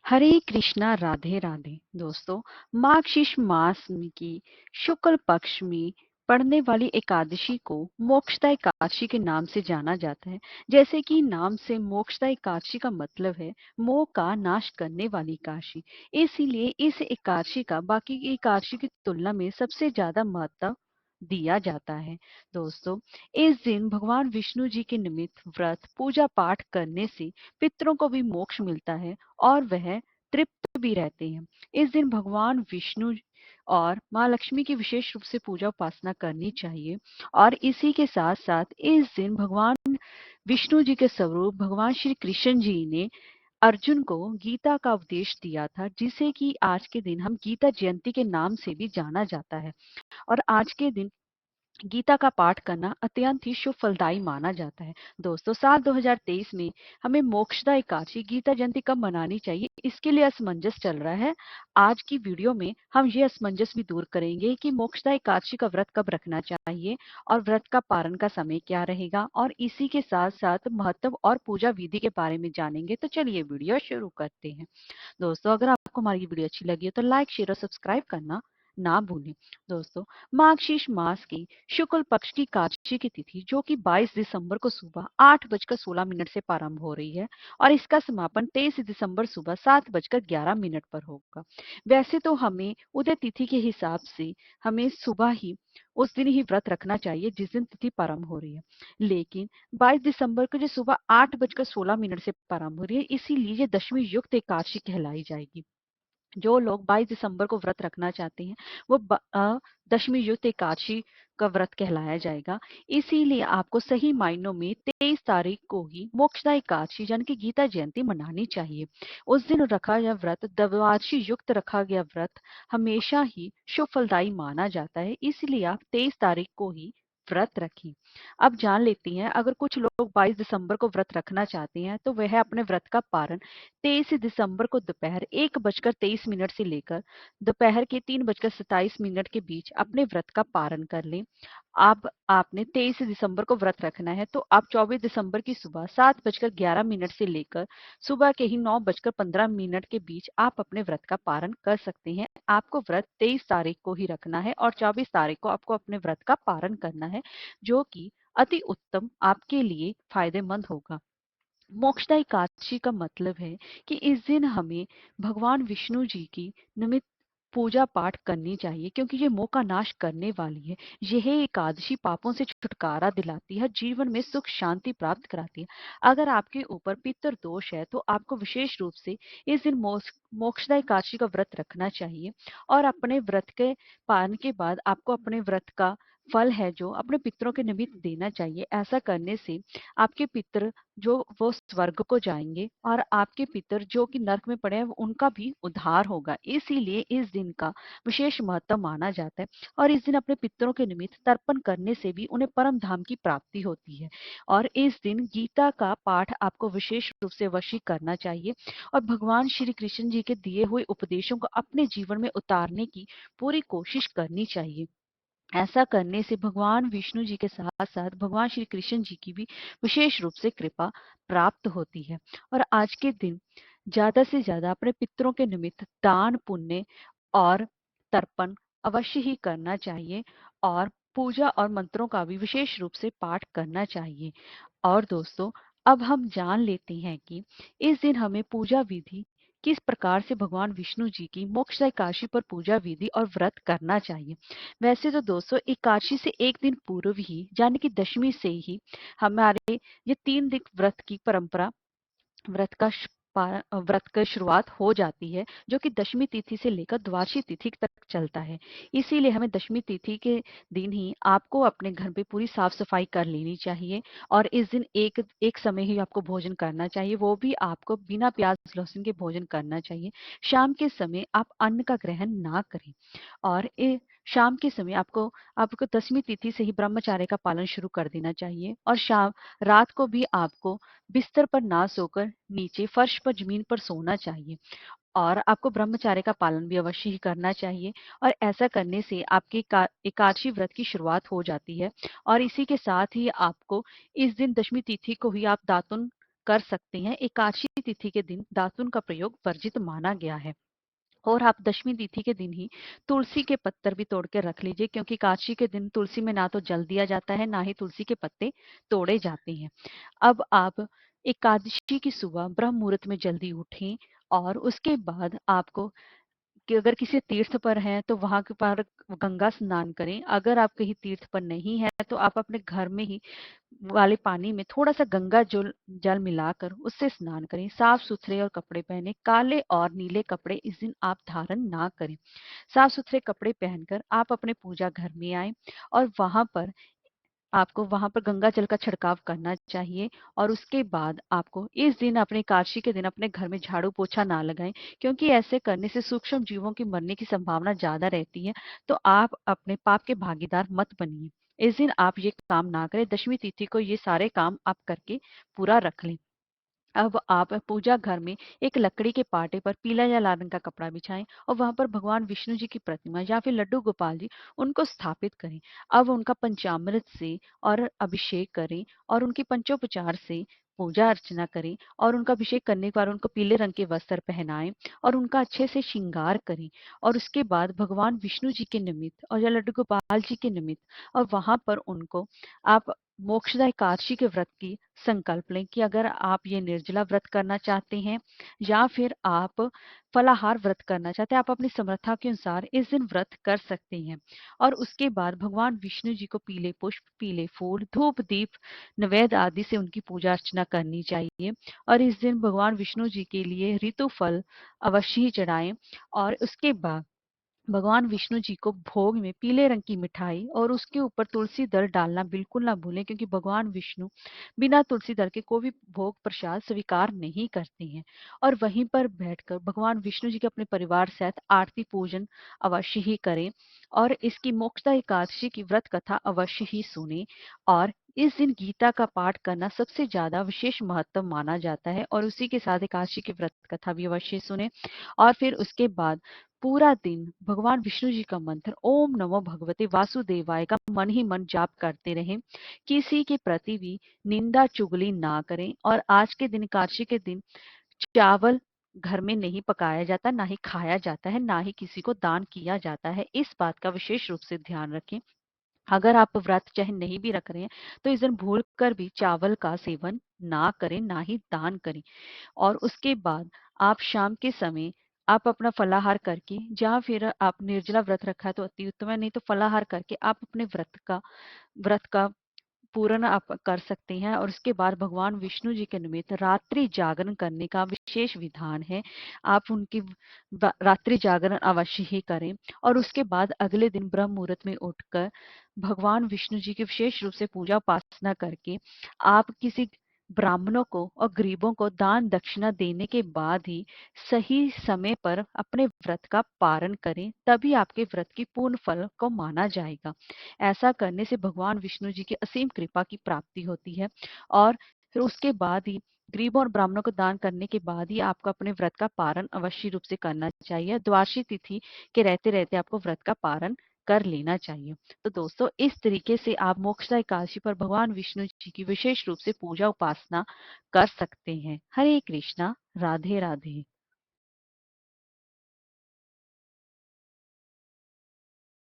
हरे कृष्णा राधे राधे दोस्तों। मार्गशीर्ष मास की शुक्ल पक्ष में पड़ने वाली एकादशी को मोक्षदा एकादशी के नाम से जाना जाता है। जैसे कि नाम से मोक्षदा एकादशी का मतलब है मोह का नाश करने वाली एकादशी। इसीलिए इस एकादशी का बाकी की एकादशी की तुलना में सबसे ज्यादा महत्व दिया जाता है। दोस्तों, इस दिन भगवान विष्णु जी के निमित्त व्रत पूजा पाठ करने से पितरों को भी मोक्ष मिलता है और वह तृप्त भी रहते हैं। इस दिन भगवान विष्णु और माँ लक्ष्मी की विशेष रूप से पूजा उपासना करनी चाहिए। और इसी के साथ साथ इस दिन भगवान विष्णु जी के स्वरूप भगवान श्री कृष्ण जी ने अर्जुन को गीता का उपदेश दिया था, जिसे कि आज के दिन हम गीता जयंती के नाम से भी जाना जाता है। और आज के दिन गीता का पाठ करना अत्यंत ही शुभ फलदायी माना जाता है। दोस्तों, साल 2023 में हमें मोक्षदा एकादशी गीता जयंती कब मनानी चाहिए, इसके लिए असमंजस चल रहा है। आज की वीडियो में हम ये असमंजस भी दूर करेंगे कि मोक्षदा एकादशी का व्रत कब रखना चाहिए और व्रत का पारण का समय क्या रहेगा, और इसी के साथ साथ महत्व और पूजा विधि के बारे में जानेंगे। तो चलिए वीडियो शुरू करते हैं। दोस्तों, अगर आपको हमारी वीडियो अच्छी लगी हो तो लाइक शेयर और सब्सक्राइब करना ना भूलें। दोस्तों, मार्गशीर्ष मास की शुक्ल पक्ष की एकादशी की तिथि जो कि 22 दिसंबर को सुबह 8:16 से प्रारंभ हो रही है और इसका समापन 23 दिसंबर सुबह 7:11 पर होगा। वैसे तो हमें उदय तिथि के हिसाब से हमें सुबह ही उस दिन ही व्रत रखना चाहिए जिस दिन तिथि प्रारंभ हो रही है, लेकिन 22 दिसंबर को जो सुबह 8:16 से प्रारंभ हो रही है, इसीलिए ये दशमी युक्त एकादशी कहलाई जाएगी। जो लोग 22 दिसंबर को व्रत रखना चाहते हैं वो दशमी युक्त एकादशी का व्रत कहलाया जाएगा। इसीलिए आपको सही मायनों में 23 तारीख को ही मोक्षदा एकादशी यानी कि गीता जयंती मनानी चाहिए। उस दिन रखा गया व्रत, द्वादशी युक्त रखा गया व्रत हमेशा ही शुभ फलदायी माना जाता है। इसलिए आप 23 तारीख को ही व्रत रखें। अब जान लेती हैं, अगर कुछ लोग 22 दिसंबर को व्रत रखना चाहते हैं तो वह अपने व्रत का पारण 23 दिसंबर को दोपहर 1:23 से लेकर दोपहर के 3:27 के बीच अपने व्रत का पारण कर लें। अब आपने 23 दिसंबर को व्रत रखना है तो आप 24 दिसंबर की सुबह 7:11 से लेकर सुबह के ही 9:15 के बीच आप अपने व्रत का पारण कर सकते हैं। आपको व्रत 23 तारीख को ही रखना है और 24 तारीख को आपको अपने व्रत का पारण करना है, जो कि अति उत्तम आपके लिए फायदेमंद होगा। मोक्षदा एकादशी का मतलब है कि इस दिन हमें भगवान विष्णु जी की निमित्त पूजा पाठ करनी चाहिए, क्योंकि ये मोह का नाश करने वाली है। यह एकादशी पापों से छुटकारा दिलाती है, जीवन में सुख शांति प्राप्त कराती है। अगर आपके ऊपर पितृ दोष है तो आपको विशेष रूप से इस दिन मोक्षदा एकादशी का व्रत रखना चाहिए और अपने व्रत के पालन के बाद आपको अपने व्रत का फल है जो अपने पितरों के निमित्त देना चाहिए। ऐसा करने से आपके पितर जो वो स्वर्ग को जाएंगे और आपके पितर जो कि नरक में पड़े हैं उनका भी उद्धार होगा। इसीलिए इस दिन का विशेष महत्व माना जाता है और इस दिन अपने पितरों के निमित्त तर्पण करने से भी उन्हें परम धाम की प्राप्ति होती है। और इस दिन गीता का पाठ आपको विशेष रूप से अवश्य करना चाहिए और भगवान श्री कृष्ण जी के दिए हुए उपदेशों को अपने जीवन में उतारने की पूरी कोशिश करनी चाहिए। ऐसा करने से भगवान विष्णु जी के साथ साथ भगवान श्री कृष्ण जी की भी विशेष रूप से कृपा प्राप्त होती है। और आज के दिन ज्यादा से ज्यादा अपने पितरों के निमित्त दान पुण्य और तर्पण अवश्य ही करना चाहिए और पूजा और मंत्रों का भी विशेष रूप से पाठ करना चाहिए। और दोस्तों, अब हम जान लेते हैं कि इस दिन हमें पूजा विधि किस प्रकार से भगवान विष्णु जी की मोक्ष एकादशी पर पूजा विधि और व्रत करना चाहिए। वैसे तो दोस्तों, एकादशी से एक दिन पूर्व ही यानी कि दशमी से ही हमारे ये 3 दिन व्रत की परंपरा व्रत का व्रत की शुरुआत हो जाती है, जो कि दशमी तिथि से लेकर द्वादशी तिथि तक चलता है। इसीलिए हमें दशमी तिथि के दिन ही आपको अपने घर पे पूरी साफ सफाई कर लेनी चाहिए और इस दिन एक एक समय ही आपको भोजन करना चाहिए, वो भी आपको बिना प्याज लहसुन के भोजन करना चाहिए। शाम के समय आप अन्न का ग्रहण ना करें और शाम के समय आपको आपको दशमी तिथि से ही ब्रह्मचार्य का पालन शुरू कर देना चाहिए और शाम रात को भी आपको बिस्तर पर ना सोकर नीचे फर्श पर जमीन पर सोना चाहिए और आपको ब्रह्मचार्य का पालन भी अवश्य ही करना चाहिए। और ऐसा करने से आपकी एकादशी व्रत की शुरुआत हो जाती है और इसी के साथ ही आपको इस दिन दशमी तिथि को ही आप दातुन कर सकते हैं। एकादशी तिथि के दिन दातुन का प्रयोग वर्जित माना गया है। और आप दशमी तिथि के दिन ही तुलसी के पत्तर भी तोड़ के रख लीजिए, क्योंकि एकादशी के दिन तुलसी में ना तो जल दिया जाता है, ना ही तुलसी के पत्ते तोड़े जाते हैं। अब आप एकादशी की सुबह ब्रह्म मुहूर्त में जल्दी उठें और उसके बाद आपको कि अगर किसी तीर्थ पर हैं तो वहां के पर गंगा स्नान करें। अगर आप कहीं तीर्थ पर नहीं है तो आप अपने घर में ही वाले पानी में थोड़ा सा गंगा जल जल मिलाकर उससे स्नान करें। साफ सुथरे और कपड़े पहने, काले और नीले कपड़े इस दिन आप धारण ना करें। साफ सुथरे कपड़े पहनकर आप अपने पूजा घर में आए और वहां पर आपको वहां पर गंगा जल का छिड़काव करना चाहिए। और उसके बाद आपको इस दिन अपने एकादशी के दिन अपने घर में झाड़ू पोछा ना लगाएं, क्योंकि ऐसे करने से सूक्ष्म जीवों की मरने की संभावना ज्यादा रहती है। तो आप अपने पाप के भागीदार मत बनिए। इस दिन आप ये काम ना करें। दशमी तिथि को ये सारे काम आप करके पूरा रख लें। अब आप पूजा घर में एक लकड़ी के पाटे पर पीला या लाल रंग का कपड़ा बिछाएं और वहां पर भगवान विष्णु जी की प्रतिमा या फिर लड्डू गोपाल जी उनको स्थापित करें। अब उनका पंचामृत से और अभिषेक करें और उनकी पंचोपचार से पूजा अर्चना करें और उनका अभिषेक करने के बाद उनको पीले रंग के वस्त्र पहनाएं और उनका अच्छे से श्रृंगार करें। और उसके बाद भगवान विष्णु जी के निमित्त और या लड्डू गोपाल जी के निमित्त और वहां पर उनको आप मोक्षदा एकादशी के व्रत की संकल्प लें कि अगर आप ये निर्जला व्रत करना चाहते हैं या फिर आप फलाहार व्रत करना चाहते हैं, आप अपनी समर्था के अनुसार इस दिन व्रत कर सकते हैं। और उसके बाद भगवान विष्णु जी को पीले पुष्प, पीले फूल, धूप दीप, नैवेद्य आदि से उनकी पूजा अर्चना करनी चाहिए। और इस दिन भगवान विष्णु जी के लिए ऋतु फल अवश्य ही चढ़ाएं। और उसके बाद भगवान विष्णु जी को भोग में पीले रंग की मिठाई और उसके ऊपर तुलसी दल डालना बिल्कुल ना भूलें, क्योंकि भगवान विष्णु बिना तुलसी दल के कोई भी भोग प्रसाद स्वीकार नहीं करते हैं। और वहीं पर बैठकर भगवान विष्णु जी के अपने परिवार सहित आरती पूजन अवश्य ही करें और इसकी मोक्षदा एकादशी की व्रत कथा अवश्य ही सुने। और इस दिन गीता का पाठ करना सबसे ज्यादा विशेष महत्व माना जाता है और उसी के साथ एकादशी की व्रत कथा भी अवश्य सुने। और फिर उसके बाद पूरा दिन भगवान विष्णु जी का मंत्र ओम नमो भगवते वासुदेवाय का मन ही मन जाप करते रहें। किसी के प्रति भी निंदा चुगली ना करें। और आज के दिन एकादशी के दिन चावल घर में नहीं पकाया जाता, ना ही खाया जाता है, ना ही किसी को दान किया जाता है। इस बात का विशेष रूप से ध्यान रखें। अगर आप व्रत चाहे नहीं भी रख रहे हैं तो इस दिन भूल कर भी चावल का सेवन ना करें, ना ही दान करें। और उसके बाद आप शाम के समय आप अपना फलाहार करके या फिर आप निर्जला व्रत रखा है तो अति उत्तम है, नहीं तो फलाहार करके आप अपने व्रत का पूर्ण आप कर सकते हैं। और उसके बाद भगवान विष्णु जी के निमित्त रात्रि जागरण करने का विशेष विधान है। आप उनकी रात्रि जागरण अवश्य ही करें। और उसके बाद अगले दिन ब्रह्म मुहूर्त में उठकर भगवान विष्णु जी की विशेष रूप से पूजा उपासना करके आप किसी ब्राह्मणों को और गरीबों को दान दक्षिणा देने के बाद ही सही समय पर अपने व्रत का पारण करें, तभी आपके व्रत की पूर्ण फल को माना जाएगा। ऐसा करने से भगवान विष्णु जी की असीम कृपा की प्राप्ति होती है। और फिर उसके बाद ही गरीबों और ब्राह्मणों को दान करने के बाद ही आपको अपने व्रत का पारण अवश्य रूप से करना चाहिए। द्वादशी तिथि के रहते रहते आपको व्रत का पारण कर लेना चाहिए। तो दोस्तों, इस तरीके से आप मोक्षदा एकादशी पर भगवान विष्णु जी की विशेष रूप से पूजा उपासना कर सकते हैं। हरे कृष्णा, राधे राधे।